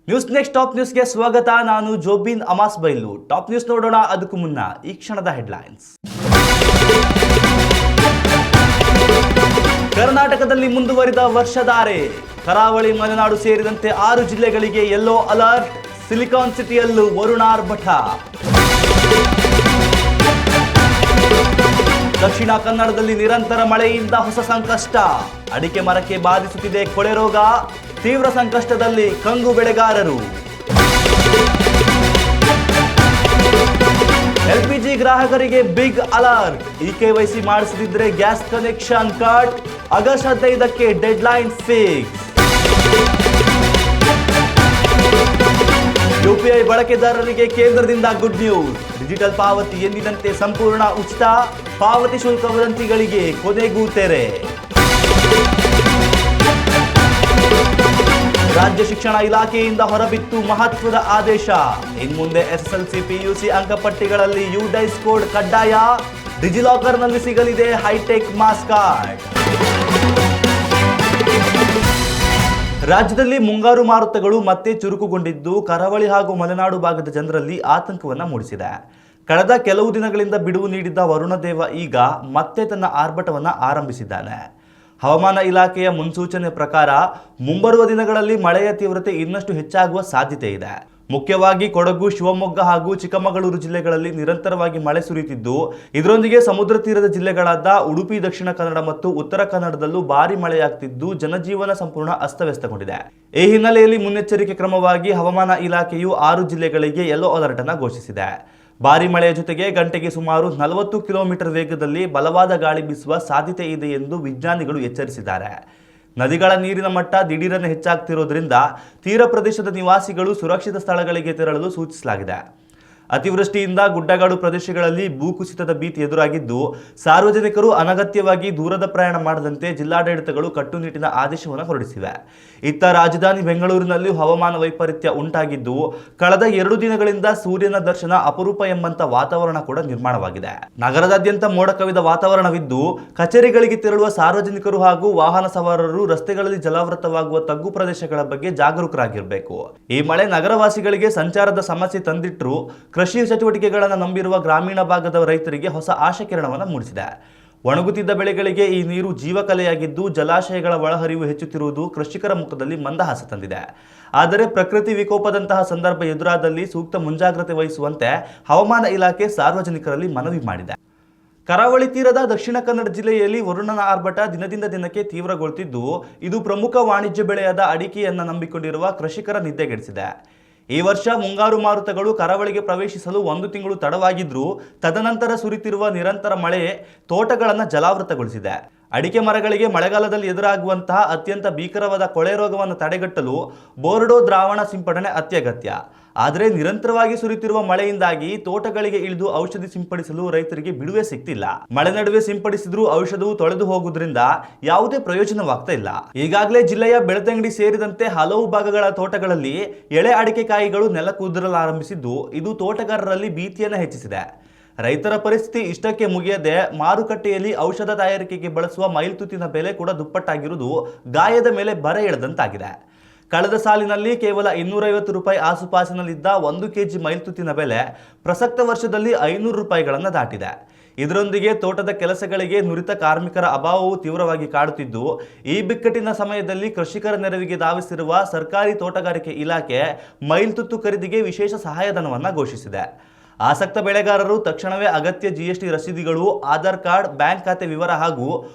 News next top ನ್ಯೂಸ್ಗೆ ಸ್ವಾಗತ. ನಾನು ಜೋಬಿನ್ ಅಮಾಸ್ ಬೈಲು. ಟಾಪ್ ನ್ಯೂಸ್ ನೋಡೋಣ. ಅದಕ್ಕೂ ಮುನ್ನ ಈ ಕ್ಷಣದ ಹೆಡ್ಲೈನ್ಸ್. ಕರ್ನಾಟಕದಲ್ಲಿ ಮುಂದುವರಿದ ವರ್ಷಧಾರೆ. ಕರಾವಳಿ, ಮಲೆನಾಡು ಸೇರಿದಂತೆ 6 ಜಿಲ್ಲೆಗಳಿಗೆ ಯೆಲ್ಲೋ ಅಲರ್ಟ್. ಸಿಲಿಕಾನ್ ಸಿಟಿಯಲ್ಲೂ ವರುಣಾರ್ಭಟ. ದಕ್ಷಿಣ ಕನ್ನಡದಲ್ಲಿ ನಿರಂತರ ಮಳೆಯಿಂದ ಹೊಸ ಸಂಕಷ್ಟ. ಅಡಿಕೆ ಮರಕ್ಕೆ ಬಾಧಿಸುತ್ತಿದೆ ಕೊಳೆ ರೋಗ. ತೀವ್ರ ಸಂಕಷ್ಟದಲ್ಲಿ ಕಂಗು ಬೆಳೆಗಾರರು. ಎಲ್ಪಿಜಿ ಗ್ರಾಹಕರಿಗೆ ಬಿಗ್ ಅಲರ್ಟ್. ಇಕೆವೈಸಿ ಮಾಡಿಸದಿದ್ರೆ ಗ್ಯಾಸ್ ಕನೆಕ್ಷನ್ ಕಟ್. ಆಗಸ್ಟ್ 15ಕ್ಕೆ ಡೆಡ್ಲೈನ್ ಫಿಕ್ಸ್. ಯುಪಿಐ ಬಳಕೆದಾರರಿಗೆ ಕೇಂದ್ರದಿಂದ ಗುಡ್ ನ್ಯೂಸ್. ಡಿಜಿಟಲ್ ಪಾವತಿ ಎಂದಿನಂತೆ ಸಂಪೂರ್ಣ ಉಚಿತ. ಪಾವತಿ ಶುಲ್ಕ ವದಂತಿಗಳಿಗೆ ಕೊನೆಗೂ ತೆರೆ. ರಾಜ್ಯ ಶಿಕ್ಷಣ ಇಲಾಖೆಯಿಂದ ಹೊರಬಿತ್ತು ಮಹತ್ವದ ಆದೇಶ. ಇನ್ಮುಂದೆ ಎಸ್ಎಸ್ಎಲ್ಸಿ, ಪಿಯುಸಿ ಅಂಕಪಟ್ಟಿಗಳಲ್ಲಿ ಯುಡೈಸ್ ಕೋಡ್ ಕಡ್ಡಾಯ. ಡಿಜಿಲಾಕರ್ನಲ್ಲಿ ಸಿಗಲಿದೆ ಹೈಟೆಕ್ ಮಾಸ್ ಕಾರ್ಡ್. ರಾಜ್ಯದಲ್ಲಿ ಮುಂಗಾರು ಮಾರುತಗಳು ಮತ್ತೆ ಚುರುಕುಗೊಂಡಿದ್ದು ಕರಾವಳಿ ಹಾಗೂ ಮಲೆನಾಡು ಭಾಗದ ಜನರಲ್ಲಿ ಆತಂಕವನ್ನ ಮೂಡಿಸಿದೆ. ಕಳೆದ ಕೆಲವು ದಿನಗಳಿಂದ ಬಿಡುವು ನೀಡಿದ್ದ ವರುಣದೇವ ಈಗ ಮತ್ತೆ ತನ್ನ ಆರ್ಭಟವನ್ನು ಆರಂಭಿಸಿದ್ದಾನೆ. ಹವಾಮಾನ ಇಲಾಖೆಯ ಮುನ್ಸೂಚನೆ ಪ್ರಕಾರ ಮುಂಬರುವ ದಿನಗಳಲ್ಲಿ ಮಳೆಯ ತೀವ್ರತೆ ಇನ್ನಷ್ಟು ಹೆಚ್ಚಾಗುವ ಸಾಧ್ಯತೆ ಇದೆ. ಮುಖ್ಯವಾಗಿ ಕೊಡಗು, ಶಿವಮೊಗ್ಗ ಹಾಗೂ ಚಿಕ್ಕಮಗಳೂರು ಜಿಲ್ಲೆಗಳಲ್ಲಿ ನಿರಂತರವಾಗಿ ಮಳೆ ಸುರಿಯುತ್ತಿದ್ದು, ಇದರೊಂದಿಗೆ ಸಮುದ್ರ ತೀರದ ಜಿಲ್ಲೆಗಳಾದ ಉಡುಪಿ, ದಕ್ಷಿಣ ಕನ್ನಡ ಮತ್ತು ಉತ್ತರ ಕನ್ನಡದಲ್ಲೂ ಭಾರಿ ಮಳೆಯಾಗ್ತಿದ್ದು ಜನಜೀವನ ಸಂಪೂರ್ಣ ಅಸ್ತವ್ಯಸ್ತಗೊಂಡಿದೆ. ಈ ಹಿನ್ನೆಲೆಯಲ್ಲಿ ಮುನ್ನೆಚ್ಚರಿಕೆ ಕ್ರಮವಾಗಿ ಹವಾಮಾನ ಇಲಾಖೆಯು 6 ಜಿಲ್ಲೆಗಳಿಗೆ ಯೆಲ್ಲೋ ಅಲರ್ಟ್ ಅನ್ನು ಘೋಷಿಸಿದೆ. ಭಾರಿ ಮಳೆಯ ಜೊತೆಗೆ ಗಂಟೆಗೆ ಸುಮಾರು 40 ಕಿಲೋಮೀಟರ್ ವೇಗದಲ್ಲಿ ಬಲವಾದ ಗಾಳಿ ಬೀಸುವ ಸಾಧ್ಯತೆ ಇದೆ ಎಂದು ವಿಜ್ಞಾನಿಗಳು ಎಚ್ಚರಿಸಿದ್ದಾರೆ. ನದಿಗಳ ನೀರಿನ ಮಟ್ಟ ದಿಢೀರನೆ ಹೆಚ್ಚಾಗ್ತಿರೋದ್ರಿಂದ ತೀರ ಪ್ರದೇಶದ ನಿವಾಸಿಗಳು ಸುರಕ್ಷಿತ ಸ್ಥಳಗಳಿಗೆ ತೆರಳಲು ಸೂಚಿಸಲಾಗಿದೆ. ಅತಿವೃಷ್ಟಿಯಿಂದ ಗುಡ್ಡಗಾಡು ಪ್ರದೇಶಗಳಲ್ಲಿ ಭೂಕುಸಿತದ ಭೀತಿ ಎದುರಾಗಿದ್ದು, ಸಾರ್ವಜನಿಕರು ಅನಗತ್ಯವಾಗಿ ದೂರದ ಪ್ರಯಾಣ ಮಾಡದಂತೆ ಜಿಲ್ಲಾಡಳಿತಗಳು ಕಟ್ಟುನಿಟ್ಟಿನ ಆದೇಶವನ್ನು ಹೊರಡಿಸಿವೆ. ಇತ್ತ ರಾಜಧಾನಿ ಬೆಂಗಳೂರಿನಲ್ಲಿ ಹವಾಮಾನ ವೈಪರೀತ್ಯ ಉಂಟಾಗಿದ್ದು, ಕಳೆದ 2 ದಿನಗಳಿಂದ ಸೂರ್ಯನ ದರ್ಶನ ಅಪರೂಪ ಎಂಬಂತ ವಾತಾವರಣ ಕೂಡ ನಿರ್ಮಾಣವಾಗಿದೆ. ನಗರದಾದ್ಯಂತ ಮೋಡ ಕವಿದ ವಾತಾವರಣವಿದ್ದು, ಕಚೇರಿಗಳಿಗೆ ತೆರಳುವ ಸಾರ್ವಜನಿಕರು ಹಾಗೂ ವಾಹನ ಸವಾರರು ರಸ್ತೆಗಳಲ್ಲಿ ಜಲಾವೃತವಾಗುವ ತಗ್ಗು ಪ್ರದೇಶಗಳ ಬಗ್ಗೆ ಜಾಗರೂಕರಾಗಿರಬೇಕು. ಈ ಮಳೆ ನಗರವಾಸಿಗಳಿಗೆ ಸಂಚಾರದ ಸಮಸ್ಯೆ ತಂದಿಟ್ಟರು ಕೃಷಿ ಚಟುವಟಿಕೆಗಳನ್ನು ನಂಬಿರುವ ಗ್ರಾಮೀಣ ಭಾಗದ ರೈತರಿಗೆ ಹೊಸ ಆಶಾಕಿರಣವನ್ನು ಮೂಡಿಸಿದೆ. ಒಣಗುತ್ತಿದ್ದ ಬೆಳೆಗಳಿಗೆ ಈ ನೀರು ಜೀವಕಲೆಯಾಗಿದ್ದು, ಜಲಾಶಯಗಳ ಒಳಹರಿವು ಹೆಚ್ಚುತ್ತಿರುವುದು ಕೃಷಿಕರ ಮುಖದಲ್ಲಿ ಮಂದಹಾಸ ತಂದಿದೆ. ಆದರೆ ಪ್ರಕೃತಿ ವಿಕೋಪದಂತಹ ಸಂದರ್ಭ ಎದುರಾದಲ್ಲಿ ಸೂಕ್ತ ಮುಂಜಾಗ್ರತೆ ವಹಿಸುವಂತೆ ಹವಾಮಾನ ಇಲಾಖೆ ಸಾರ್ವಜನಿಕರಲ್ಲಿ ಮನವಿ ಮಾಡಿದೆ. ಕರಾವಳಿ ತೀರದ ದಕ್ಷಿಣ ಕನ್ನಡ ಜಿಲ್ಲೆಯಲ್ಲಿ ವರುಣನ ಆರ್ಭಟ ದಿನದಿಂದ ದಿನಕ್ಕೆ ತೀವ್ರಗೊಳ್ಳುತ್ತಿದ್ದು, ಇದು ಪ್ರಮುಖ ವಾಣಿಜ್ಯ ಬೆಳೆಯಾದ ಅಡಿಕೆಯನ್ನು ನಂಬಿಕೊಂಡಿರುವ ಕೃಷಿಕರ ನಿದ್ದೆಗೆಡಿಸಿದೆ. ಈ ವರ್ಷ ಮುಂಗಾರು ಮಾರುತಗಳು ಕರಾವಳಿಗೆ ಪ್ರವೇಶಿಸಲು 1 ತಿಂಗಳು ತಡವಾಗಿದ್ರೂ ತದನಂತರ ಸುರಿತಿರುವ ನಿರಂತರ ಮಳೆ ತೋಟಗಳನ್ನು ಜಲಾವೃತಗೊಳಿಸಿದೆ. ಅಡಿಕೆ ಮರಗಳಿಗೆ ಮಳೆಗಾಲದಲ್ಲಿ ಎದುರಾಗುವಂತಹ ಅತ್ಯಂತ ಭೀಕರವಾದ ಕೊಳೆ ರೋಗವನ್ನು ತಡೆಗಟ್ಟಲು ಬೋರ್ಡೋ ದ್ರಾವಣ ಸಿಂಪಡಣೆ ಅತ್ಯಗತ್ಯ. ಆದರೆ ನಿರಂತರವಾಗಿ ಸುರಿಯುತ್ತಿರುವ ಮಳೆಯಿಂದಾಗಿ ತೋಟಗಳಿಗೆ ಇಳಿದು ಔಷಧಿ ಸಿಂಪಡಿಸಲು ರೈತರಿಗೆ ಬಿಡುವೆ ಸಿಗ್ತಿಲ್ಲ. ಮಳೆ ನಡುವೆ ಸಿಂಪಡಿಸಿದ್ರೂ ಔಷಧವು ತೊಳೆದು ಹೋಗುವುದರಿಂದ ಯಾವುದೇ ಪ್ರಯೋಜನವಾಗ್ತಾ ಇಲ್ಲ. ಈಗಾಗಲೇ ಜಿಲ್ಲೆಯ ಬೆಳ್ತಂಗಡಿ ಸೇರಿದಂತೆ ಹಲವು ಭಾಗಗಳ ತೋಟಗಳಲ್ಲಿ ಎಳೆ ಅಡಿಕೆ ಕಾಯಿಗಳು ನೆಲಕ್ಕುದುರಲಾರಂಭಿಸಿದ್ದು, ಇದು ತೋಟಗಾರರಲ್ಲಿ ಭೀತಿಯನ್ನು ಹೆಚ್ಚಿಸಿದೆ. ರೈತರ ಪರಿಸ್ಥಿತಿ ಇಷ್ಟಕ್ಕೆ ಮುಗಿಯದೆ ಮಾರುಕಟ್ಟೆಯಲ್ಲಿ ಔಷಧ ತಯಾರಿಕೆಗೆ ಬಳಸುವ ಮೈಲ್ತುತ್ತಿನ ಬೆಲೆ ಕೂಡ ದುಪ್ಪಟ್ಟಾಗಿರುವುದು ಗಾಯದ ಮೇಲೆ ಬರೆ ಎಳೆದಂತಾಗಿದೆ. ಕಳೆದ ಸಾಲಿನಲ್ಲಿ ಕೇವಲ 250 ರೂಪಾಯಿ ಆಸುಪಾಸಿನಲ್ಲಿದ್ದ 1 ಕೆಜಿ ಮೈಲ್ತುತ್ತಿನ ಬೆಲೆ ಪ್ರಸಕ್ತ ವರ್ಷದಲ್ಲಿ 500 ರೂಪಾಯಿಗಳನ್ನು ದಾಟಿದೆ. ಇದರೊಂದಿಗೆ ತೋಟದ ಕೆಲಸಗಳಿಗೆ ನುರಿತ ಕಾರ್ಮಿಕರ ಅಭಾವವು ತೀವ್ರವಾಗಿ ಕಾಡುತ್ತಿದ್ದು, ಈ ಬಿಕ್ಕಟ್ಟಿನ ಸಮಯದಲ್ಲಿ ಕೃಷಿಕರ ನೆರವಿಗೆ ಧಾವಿಸಿರುವ ಸರ್ಕಾರಿ ತೋಟಗಾರಿಕೆ ಇಲಾಖೆ ಮೈಲ್ತುತ್ತು ಖರೀದಿಗೆ ವಿಶೇಷ ಸಹಾಯಧನವನ್ನು ಘೋಷಿಸಿದೆ. ಆಸಕ್ತ ಬೆಳೆಗಾರರು ತಕ್ಷಣವೇ ಅಗತ್ಯ ಜಿಎಸ್ಟಿ ರಸೀದಿಗಳು, ಆಧಾರ್ ಕಾರ್ಡ್, ಬ್ಯಾಂಕ್ ಖಾತೆ ವಿವರ ಹಾಗೂ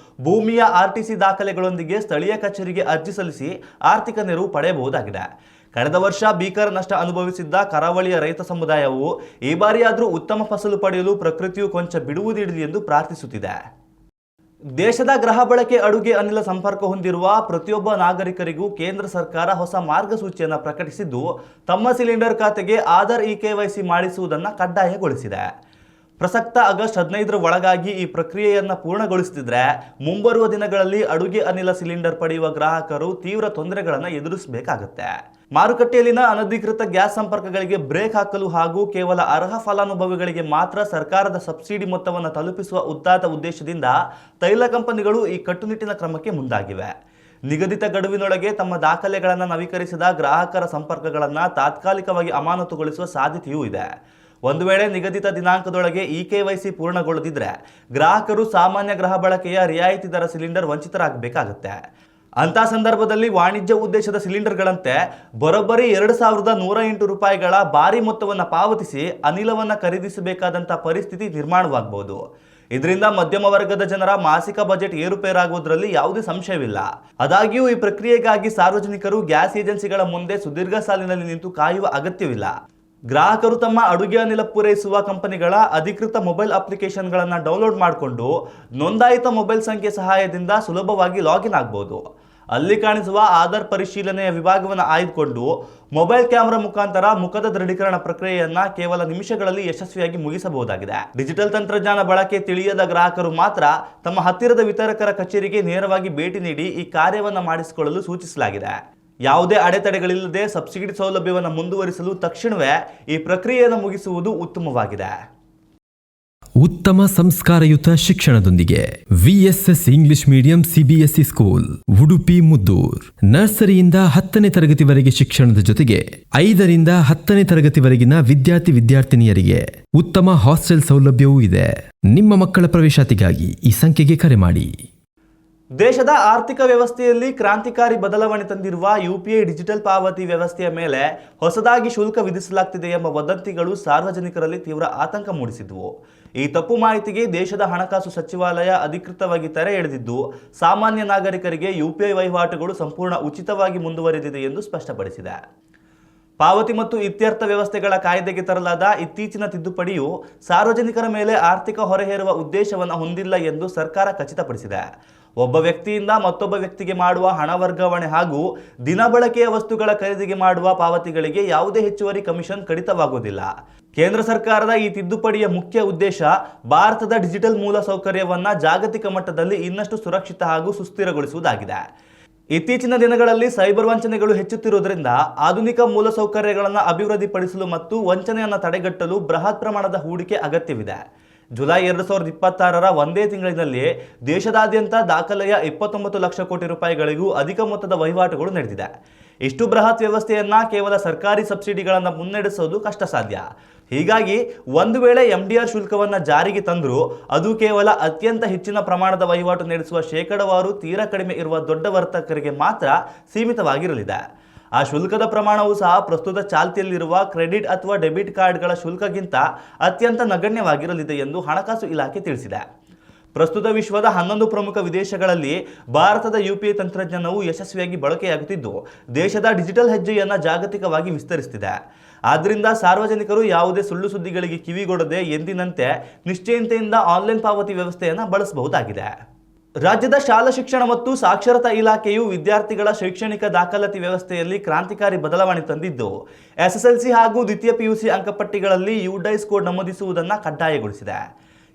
ಭೂಮಿಯ ಆರ್ಟಿಸಿ ದಾಖಲೆಗಳೊಂದಿಗೆ ಸ್ಥಳೀಯ ಕಚೇರಿಗೆ ಅರ್ಜಿ ಸಲ್ಲಿಸಿ ಆರ್ಥಿಕ ನೆರವು ಪಡೆಯಬಹುದಾಗಿದೆ. ಕಳೆದ ವರ್ಷ ಭೀಕರ ನಷ್ಟ ಅನುಭವಿಸಿದ್ದ ಕರಾವಳಿಯ ರೈತ ಸಮುದಾಯವು ಈ ಬಾರಿಯಾದರೂ ಉತ್ತಮ ಫಸಲು ಪಡೆಯಲು ಪ್ರಕೃತಿಯು ಕೊಂಚ ಬಿಡುವು ನೀಡಲಿ ಎಂದು ಪ್ರಾರ್ಥಿಸುತ್ತಿದೆ. ದೇಶದ ಗೃಹ ಬಳಕೆ ಅಡುಗೆ ಅನಿಲ ಸಂಪರ್ಕ ಹೊಂದಿರುವ ಪ್ರತಿಯೊಬ್ಬ ನಾಗರಿಕರಿಗೂ ಕೇಂದ್ರ ಸರ್ಕಾರ ಹೊಸ ಮಾರ್ಗಸೂಚಿಯನ್ನು ಪ್ರಕಟಿಸಿದ್ದು, ತಮ್ಮ ಸಿಲಿಂಡರ್ ಖಾತೆಗೆ ಆಧಾರ್ ಇಕೆವೈಸಿ ಮಾಡಿಸುವುದನ್ನು ಕಡ್ಡಾಯಗೊಳಿಸಿದೆ. ಪ್ರಸಕ್ತ ಆಗಸ್ಟ್ 15ರ ಒಳಗಾಗಿ ಈ ಪ್ರಕ್ರಿಯೆಯನ್ನು ಪೂರ್ಣಗೊಳಿಸುತ್ತಿದ್ದರೆ ಮುಂಬರುವ ದಿನಗಳಲ್ಲಿ ಅಡುಗೆ ಅನಿಲ ಸಿಲಿಂಡರ್ ಪಡೆಯುವ ಗ್ರಾಹಕರು ತೀವ್ರ ತೊಂದರೆಗಳನ್ನು ಎದುರಿಸಬೇಕಾಗುತ್ತೆ. ಮಾರುಕಟ್ಟೆಯಲ್ಲಿನ ಅನಧಿಕೃತ ಗ್ಯಾಸ್ ಸಂಪರ್ಕಗಳಿಗೆ ಬ್ರೇಕ್ ಹಾಕಲು ಹಾಗೂ ಕೇವಲ ಅರ್ಹ ಫಲಾನುಭವಿಗಳಿಗೆ ಮಾತ್ರ ಸರ್ಕಾರದ ಸಬ್ಸಿಡಿ ಮೊತ್ತವನ್ನು ತಲುಪಿಸುವ ಉದಾತ್ತ ಉದ್ದೇಶದಿಂದ ತೈಲ ಕಂಪನಿಗಳು ಈ ಕಟ್ಟುನಿಟ್ಟಿನ ಕ್ರಮಕ್ಕೆ ಮುಂದಾಗಿವೆ. ನಿಗದಿತ ಗಡುವಿನೊಳಗೆ ತಮ್ಮ ದಾಖಲೆಗಳನ್ನು ನವೀಕರಿಸಿದ ಗ್ರಾಹಕರ ಸಂಪರ್ಕಗಳನ್ನು ತಾತ್ಕಾಲಿಕವಾಗಿ ಅಮಾನತುಗೊಳಿಸುವ ಸಾಧ್ಯತೆಯೂ ಇದೆ. ಒಂದು ವೇಳೆ ನಿಗದಿತ ದಿನಾಂಕದೊಳಗೆ ಇಕೆವೈಸಿ ಪೂರ್ಣಗೊಳ್ಳದಿದ್ದರೆ ಗ್ರಾಹಕರು ಸಾಮಾನ್ಯ ಗೃಹ ಬಳಕೆಯ ರಿಯಾಯಿತಿ ದರ ಸಿಲಿಂಡರ್ ವಂಚಿತರಾಗಬೇಕಾಗುತ್ತೆ. ಅಂಥ ಸಂದರ್ಭದಲ್ಲಿ ವಾಣಿಜ್ಯ ಉದ್ದೇಶದ ಸಿಲಿಂಡರ್ಗಳಂತೆ ಬರೋಬ್ಬರಿ 2,108 ರೂಪಾಯಿಗಳ ಭಾರಿ ಮೊತ್ತವನ್ನು ಪಾವತಿಸಿ ಅನಿಲವನ್ನು ಖರೀದಿಸಬೇಕಾದಂಥ ಪರಿಸ್ಥಿತಿ ನಿರ್ಮಾಣವಾಗಬಹುದು. ಇದರಿಂದ ಮಧ್ಯಮ ವರ್ಗದ ಜನರ ಮಾಸಿಕ ಬಜೆಟ್ ಏರುಪೇರಾಗುವುದರಲ್ಲಿ ಯಾವುದೇ ಸಂಶಯವಿಲ್ಲ. ಆದಾಗ್ಯೂ ಈ ಪ್ರಕ್ರಿಯೆಗಾಗಿ ಸಾರ್ವಜನಿಕರು ಗ್ಯಾಸ್ ಏಜೆನ್ಸಿಗಳ ಮುಂದೆ ಸುದೀರ್ಘ ಸಾಲಿನಲ್ಲಿ ನಿಂತು ಕಾಯುವ ಅಗತ್ಯವಿಲ್ಲ. ಗ್ರಾಹಕರು ತಮ್ಮ ಅಡುಗೆ ಅನಿಲ ಪೂರೈಸುವ ಕಂಪನಿಗಳ ಅಧಿಕೃತ ಮೊಬೈಲ್ ಅಪ್ಲಿಕೇಶನ್ಗಳನ್ನು ಡೌನ್ಲೋಡ್ ಮಾಡಿಕೊಂಡು ನೋಂದಾಯಿತ ಮೊಬೈಲ್ ಸಂಖ್ಯೆ ಸಹಾಯದಿಂದ ಸುಲಭವಾಗಿ ಲಾಗಿನ್ ಆಗಬಹುದು. ಅಲ್ಲಿ ಕಾಣಿಸುವ ಆಧಾರ್ ಪರಿಶೀಲನೆಯ ವಿಭಾಗವನ್ನು ಆಯ್ದುಕೊಂಡು ಮೊಬೈಲ್ ಕ್ಯಾಮೆರಾ ಮುಖಾಂತರ ಮುಖದ ದೃಢೀಕರಣ ಪ್ರಕ್ರಿಯೆಯನ್ನ ಕೇವಲ ನಿಮಿಷಗಳಲ್ಲಿ ಯಶಸ್ವಿಯಾಗಿ ಮುಗಿಸಬಹುದಾಗಿದೆ. ಡಿಜಿಟಲ್ ತಂತ್ರಜ್ಞಾನ ಬಳಕೆ ತಿಳಿಯದ ಗ್ರಾಹಕರು ಮಾತ್ರ ತಮ್ಮ ಹತ್ತಿರದ ವಿತರಕರ ಕಚೇರಿಗೆ ನೇರವಾಗಿ ಭೇಟಿ ನೀಡಿ ಈ ಕಾರ್ಯವನ್ನು ಮಾಡಿಸಿಕೊಳ್ಳಲು ಸೂಚಿಸಲಾಗಿದೆ. ಯಾವುದೇ ಅಡೆತಡೆಗಳಿಲ್ಲದೆ ಸಬ್ಸಿಡಿ ಸೌಲಭ್ಯವನ್ನು ಮುಂದುವರಿಸಲು ತಕ್ಷಣವೇ ಈ ಪ್ರಕ್ರಿಯೆಯನ್ನು ಮುಗಿಸುವುದು ಉತ್ತಮವಾಗಿದೆ. ಉತ್ತಮ ಸಂಸ್ಕಾರಯುತ ಶಿಕ್ಷಣದೊಂದಿಗೆ VSS English medium CBSE school Udupi Muddur. ನರ್ಸರಿಯಿಂದ 10ನೇ ತರಗತಿವರೆಗೆ ಶಿಕ್ಷಣದ ಜೊತೆಗೆ 5ರಿಂದ 10ನೇ ತರಗತಿವರೆಗಿನ ವಿದ್ಯಾರ್ಥಿನಿಯರಿಗೆ ಉತ್ತಮ ಹಾಸ್ಟೆಲ್ ಸೌಲಭ್ಯವೂ ಇದೆ. ನಿಮ್ಮ ಮಕ್ಕಳ ಪ್ರವೇಶಾತಿಗಾಗಿ ಈ ಸಂಖ್ಯೆಗೆ ಕರೆ ಮಾಡಿ. ದೇಶದ ಆರ್ಥಿಕ ವ್ಯವಸ್ಥೆಯಲ್ಲಿ ಕ್ರಾಂತಿಕಾರಿ ಬದಲಾವಣೆ ತಂದಿರುವ ಯುಪಿಐ ಡಿಜಿಟಲ್ ಪಾವತಿ ವ್ಯವಸ್ಥೆಯ ಮೇಲೆ ಹೊಸದಾಗಿ ಶುಲ್ಕ ವಿಧಿಸಲಾಗುತ್ತಿದೆ ಎಂಬ ವದಂತಿಗಳು ಸಾರ್ವಜನಿಕರಲ್ಲಿ ತೀವ್ರ ಆತಂಕ ಮೂಡಿಸಿದ್ವು. ಈ ತಪ್ಪು ಮಾಹಿತಿಗೆ ದೇಶದ ಹಣಕಾಸು ಸಚಿವಾಲಯ ಅಧಿಕೃತವಾಗಿ ತೆರೆ ಎಳೆದಿದ್ದು, ಸಾಮಾನ್ಯ ನಾಗರಿಕರಿಗೆ ಯುಪಿಐ ವಹಿವಾಟುಗಳು ಸಂಪೂರ್ಣ ಉಚಿತವಾಗಿ ಮುಂದುವರೆದಿದೆ ಎಂದು ಸ್ಪಷ್ಟಪಡಿಸಿದೆ. ಪಾವತಿ ಮತ್ತು ಇತ್ಯರ್ಥ ವ್ಯವಸ್ಥೆಗಳ ಕಾಯ್ದೆಗೆ ತರಲಾದ ಇತ್ತೀಚಿನ ತಿದ್ದುಪಡಿಯು ಸಾರ್ವಜನಿಕರ ಮೇಲೆ ಆರ್ಥಿಕ ಹೊರೆ ಹೇರುವ ಉದ್ದೇಶವನ್ನು ಹೊಂದಿಲ್ಲ ಎಂದು ಸರ್ಕಾರ ಖಚಿತಪಡಿಸಿದೆ. ಒಬ್ಬ ವ್ಯಕ್ತಿಯಿಂದ ಮತ್ತೊಬ್ಬ ವ್ಯಕ್ತಿಗೆ ಮಾಡುವ ಹಣ ವರ್ಗಾವಣೆ ಹಾಗೂ ದಿನಬಳಕೆಯ ವಸ್ತುಗಳ ಖರೀದಿಗೆ ಮಾಡುವ ಪಾವತಿಗಳಿಗೆ ಯಾವುದೇ ಹೆಚ್ಚುವರಿ ಕಮಿಷನ್ ಕಡಿತವಾಗುವುದಿಲ್ಲ. ಕೇಂದ್ರ ಸರ್ಕಾರದ ಈ ತಿದ್ದುಪಡಿಯ ಮುಖ್ಯ ಉದ್ದೇಶ ಭಾರತದ ಡಿಜಿಟಲ್ ಮೂಲಸೌಕರ್ಯವನ್ನು ಜಾಗತಿಕ ಮಟ್ಟದಲ್ಲಿ ಇನ್ನಷ್ಟು ಸುರಕ್ಷಿತ ಹಾಗೂ ಸುಸ್ಥಿರಗೊಳಿಸುವುದಾಗಿದೆ. ಇತ್ತೀಚಿನ ದಿನಗಳಲ್ಲಿ ಸೈಬರ್ ವಂಚನೆಗಳು ಹೆಚ್ಚುತ್ತಿರುವುದರಿಂದ ಆಧುನಿಕ ಮೂಲಸೌಕರ್ಯಗಳನ್ನು ಅಭಿವೃದ್ಧಿಪಡಿಸಲು ಮತ್ತು ವಂಚನೆಯನ್ನು ತಡೆಗಟ್ಟಲು ಬೃಹತ್ ಪ್ರಮಾಣದ ಹೂಡಿಕೆ ಅಗತ್ಯವಿದೆ. ಜುಲೈ 2026ರ ಒಂದೇ ತಿಂಗಳಿನಲ್ಲಿ ದೇಶದಾದ್ಯಂತ ದಾಖಲೆಯ 29 ಲಕ್ಷ ಕೋಟಿ ರೂಪಾಯಿಗಳಿಗೂ ಅಧಿಕ ಮೊತ್ತದ ವಹಿವಾಟುಗಳು ನಡೆದಿದೆ. ಇಷ್ಟು ಬೃಹತ್ ವ್ಯವಸ್ಥೆಯನ್ನ ಕೇವಲ ಸರ್ಕಾರಿ ಸಬ್ಸಿಡಿಗಳನ್ನು ಮುನ್ನಡೆಸೋದು ಕಷ್ಟ ಸಾಧ್ಯ. ಹೀಗಾಗಿ ಒಂದು ವೇಳೆ MDR ಶುಲ್ಕವನ್ನು ಜಾರಿಗೆ ತಂದರೂ ಅದು ಕೇವಲ ಅತ್ಯಂತ ಹೆಚ್ಚಿನ ಪ್ರಮಾಣದ ವಹಿವಾಟು ನಡೆಸುವ ಶೇಕಡಾವಾರು ತೀರಾ ಕಡಿಮೆ ಇರುವ ದೊಡ್ಡ ವರ್ತಕರಿಗೆ ಮಾತ್ರ ಸೀಮಿತವಾಗಿರಲಿದೆ. ಆ ಶುಲ್ಕದ ಪ್ರಮಾಣವೂ ಸಹ ಪ್ರಸ್ತುತ ಚಾಲ್ತಿಯಲ್ಲಿರುವ ಕ್ರೆಡಿಟ್ ಅಥವಾ ಡೆಬಿಟ್ ಕಾರ್ಡ್ಗಳ ಶುಲ್ಕಗಿಂತ ಅತ್ಯಂತ ನಗಣ್ಯವಾಗಿರಲಿದೆ ಎಂದು ಹಣಕಾಸು ಇಲಾಖೆ ತಿಳಿಸಿದೆ. ಪ್ರಸ್ತುತ ವಿಶ್ವದ 11 ಪ್ರಮುಖ ವಿದೇಶಗಳಲ್ಲಿ ಭಾರತದ UPI ತಂತ್ರಜ್ಞಾನವು ಯಶಸ್ವಿಯಾಗಿ ಬಳಕೆಯಾಗುತ್ತಿದ್ದು, ದೇಶದ ಡಿಜಿಟಲ್ ಹೆಜ್ಜೆಯನ್ನು ಜಾಗತಿಕವಾಗಿ ವಿಸ್ತರಿಸುತ್ತಿದೆ. ಆದ್ದರಿಂದ ಸಾರ್ವಜನಿಕರು ಯಾವುದೇ ಸುಳ್ಳು ಸುದ್ದಿಗಳಿಗೆ ಕಿವಿಗೊಡದೆ ಎಂದಿನಂತೆ ನಿಶ್ಚಿಂತೆಯಿಂದ ಆನ್ಲೈನ್ ಪಾವತಿ ವ್ಯವಸ್ಥೆಯನ್ನು ಬಳಸಬಹುದಾಗಿದೆ. ರಾಜ್ಯದ ಶಾಲಾ ಶಿಕ್ಷಣ ಮತ್ತು ಸಾಕ್ಷರತಾ ಇಲಾಖೆಯು ವಿದ್ಯಾರ್ಥಿಗಳ ಶೈಕ್ಷಣಿಕ ದಾಖಲಾತಿ ವ್ಯವಸ್ಥೆಯಲ್ಲಿ ಕ್ರಾಂತಿಕಾರಿ ಬದಲಾವಣೆ ತಂದಿದ್ದು, SSLC ಹಾಗೂ ದ್ವಿತೀಯ PUC ಅಂಕಪಟ್ಟಿಗಳಲ್ಲಿ UDIS ಕೋಡ್ ನಮೂದಿಸುವುದನ್ನು ಕಡ್ಡಾಯಗೊಳಿಸಿದೆ.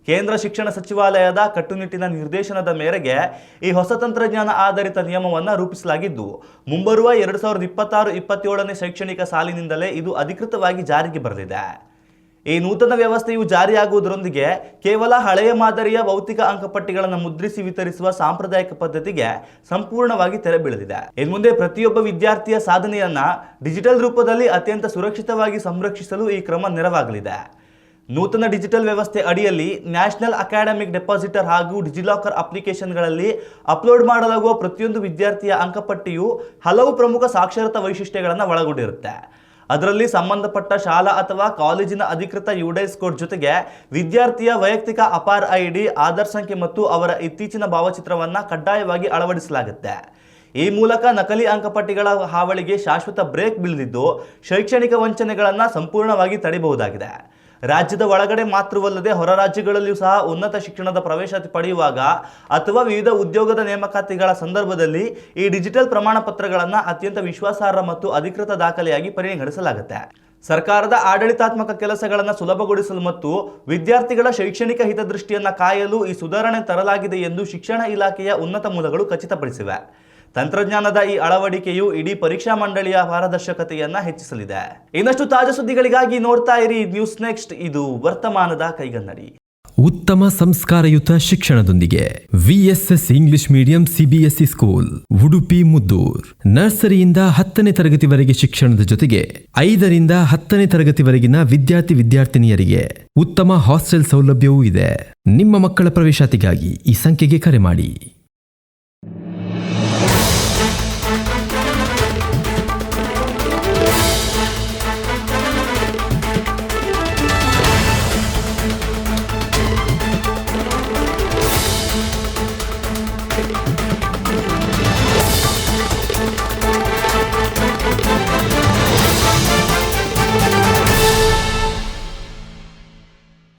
ಕೇಂದ್ರ ಶಿಕ್ಷಣ ಸಚಿವಾಲಯದ ಕಟ್ಟುನಿಟ್ಟಿನ ನಿರ್ದೇಶನದ ಮೇರೆಗೆ ಈ ಹೊಸ ತಂತ್ರಜ್ಞಾನ ಆಧಾರಿತ ನಿಯಮವನ್ನು ರೂಪಿಸಲಾಗಿದ್ದು, ಮುಂಬರುವ 2026-27ನೇ ಶೈಕ್ಷಣಿಕ ಸಾಲಿನಿಂದಲೇ ಇದು ಅಧಿಕೃತವಾಗಿ ಜಾರಿಗೆ ಬರಲಿದೆ. ಈ ನೂತನ ವ್ಯವಸ್ಥೆಯು ಜಾರಿಯಾಗುವುದರೊಂದಿಗೆ ಕೇವಲ ಹಳೆಯ ಮಾದರಿಯ ಭೌತಿಕ ಅಂಕಪಟ್ಟಿಗಳನ್ನು ಮುದ್ರಿಸಿ ವಿತರಿಸುವ ಸಾಂಪ್ರದಾಯಿಕ ಪದ್ಧತಿಗೆ ಸಂಪೂರ್ಣವಾಗಿ ತೆರೆ ಬೀಳಲಿದೆ. ಇನ್ನು ಮುಂದೆ ಪ್ರತಿಯೊಬ್ಬ ವಿದ್ಯಾರ್ಥಿಯ ಸಾಧನೆಯನ್ನ ಡಿಜಿಟಲ್ ರೂಪದಲ್ಲಿ ಅತ್ಯಂತ ಸುರಕ್ಷಿತವಾಗಿ ಸಂರಕ್ಷಿಸಲು ಈ ಕ್ರಮ ನೆರವಾಗಲಿದೆ. ನೂತನ ಡಿಜಿಟಲ್ ವ್ಯವಸ್ಥೆ ಅಡಿಯಲ್ಲಿ ನ್ಯಾಷನಲ್ ಅಕಾಡೆಮಿಕ್ ಡೆಪಾಸಿಟರ್ ಹಾಗೂ ಡಿಜಿಲಾಕರ್ ಅಪ್ಲಿಕೇಶನ್ಗಳಲ್ಲಿ ಅಪ್ಲೋಡ್ ಮಾಡಲಾಗುವ ಪ್ರತಿಯೊಂದು ವಿದ್ಯಾರ್ಥಿಯ ಅಂಕಪಟ್ಟಿಯು ಹಲವು ಪ್ರಮುಖ ಸಾಕ್ಷರತಾ ವೈಶಿಷ್ಟ್ಯಗಳನ್ನು ಒಳಗೊಂಡಿರುತ್ತೆ. ಅದರಲ್ಲಿ ಸಂಬಂಧಪಟ್ಟ ಶಾಲಾ ಅಥವಾ ಕಾಲೇಜಿನ ಅಧಿಕೃತ UDIS ಕೋಡ್ ಜೊತೆಗೆ ವಿದ್ಯಾರ್ಥಿಯ ವೈಯಕ್ತಿಕ ಅಪಾರ್ ID, ಆಧಾರ್ ಸಂಖ್ಯೆ ಮತ್ತು ಅವರ ಇತ್ತೀಚಿನ ಭಾವಚಿತ್ರವನ್ನು ಕಡ್ಡಾಯವಾಗಿ ಅಳವಡಿಸಲಾಗುತ್ತೆ. ಈ ಮೂಲಕ ನಕಲಿ ಅಂಕಪಟ್ಟಿಗಳ ಹಾವಳಿಗೆ ಶಾಶ್ವತ ಬ್ರೇಕ್ ಬೀಳದಿದ್ದು, ಶೈಕ್ಷಣಿಕ ವಂಚನೆಗಳನ್ನು ಸಂಪೂರ್ಣವಾಗಿ ತಡೆಯಬಹುದಾಗಿದೆ. ರಾಜ್ಯದ ಒಳಗಡೆ ಮಾತ್ರವಲ್ಲದೆ ಹೊರ ರಾಜ್ಯಗಳಲ್ಲಿಯೂ ಸಹ ಉನ್ನತ ಶಿಕ್ಷಣದ ಪ್ರವೇಶಾತಿ ಪಡೆಯುವಾಗ ಅಥವಾ ವಿವಿಧ ಉದ್ಯೋಗದ ನೇಮಕಾತಿಗಳ ಸಂದರ್ಭದಲ್ಲಿ ಈ ಡಿಜಿಟಲ್ ಪ್ರಮಾಣ ಪತ್ರಗಳನ್ನು ಅತ್ಯಂತ ವಿಶ್ವಾಸಾರ್ಹ ಮತ್ತು ಅಧಿಕೃತ ದಾಖಲೆಯಾಗಿ ಪರಿಗಣಿಸಲಾಗುತ್ತೆ. ಸರ್ಕಾರದ ಆಡಳಿತಾತ್ಮಕ ಕೆಲಸಗಳನ್ನು ಸುಲಭಗೊಳಿಸಲು ಮತ್ತು ವಿದ್ಯಾರ್ಥಿಗಳ ಶೈಕ್ಷಣಿಕ ಹಿತದೃಷ್ಟಿಯನ್ನು ಕಾಯಲು ಈ ಸುಧಾರಣೆ ತರಲಾಗಿದೆ ಎಂದು ಶಿಕ್ಷಣ ಇಲಾಖೆಯ ಉನ್ನತ ಮೂಲಗಳು ಖಚಿತಪಡಿಸಿವೆ. ತಂತ್ರಜ್ಞಾನದ ಈ ಅಳವಡಿಕೆಯು ಇಡೀ ಪರೀಕ್ಷಾ ಮಂಡಳಿಯ ಪಾರದರ್ಶಕತೆಯನ್ನ ಹೆಚ್ಚಿಸಲಿದೆ. ಇನ್ನಷ್ಟು ತಾಜಾ ಸುದ್ದಿಗಳಿಗಾಗಿ ನೋಡ್ತಾ ಇರಿ ನ್ಯೂಸ್ ನೆಕ್ಸ್ಟ್. ಇದು ವರ್ತಮಾನದ ಕೈಗನ್ನಡಿ. ಉತ್ತಮ ಸಂಸ್ಕಾರಯುತ ಶಿಕ್ಷಣದೊಂದಿಗೆ VSS English medium CBSE school Udupi Muddur. ನರ್ಸರಿಯಿಂದ 10ನೇ ತರಗತಿವರೆಗೆ ಶಿಕ್ಷಣದ ಜೊತೆಗೆ 5ರಿಂದ 10ನೇ ತರಗತಿವರೆಗಿನ ವಿದ್ಯಾರ್ಥಿನಿಯರಿಗೆ ಉತ್ತಮ ಹಾಸ್ಟೆಲ್ ಸೌಲಭ್ಯವೂ ಇದೆ. ನಿಮ್ಮ ಮಕ್ಕಳ ಪ್ರವೇಶಾತಿಗಾಗಿ ಈ ಸಂಖ್ಯೆಗೆ ಕರೆ ಮಾಡಿ.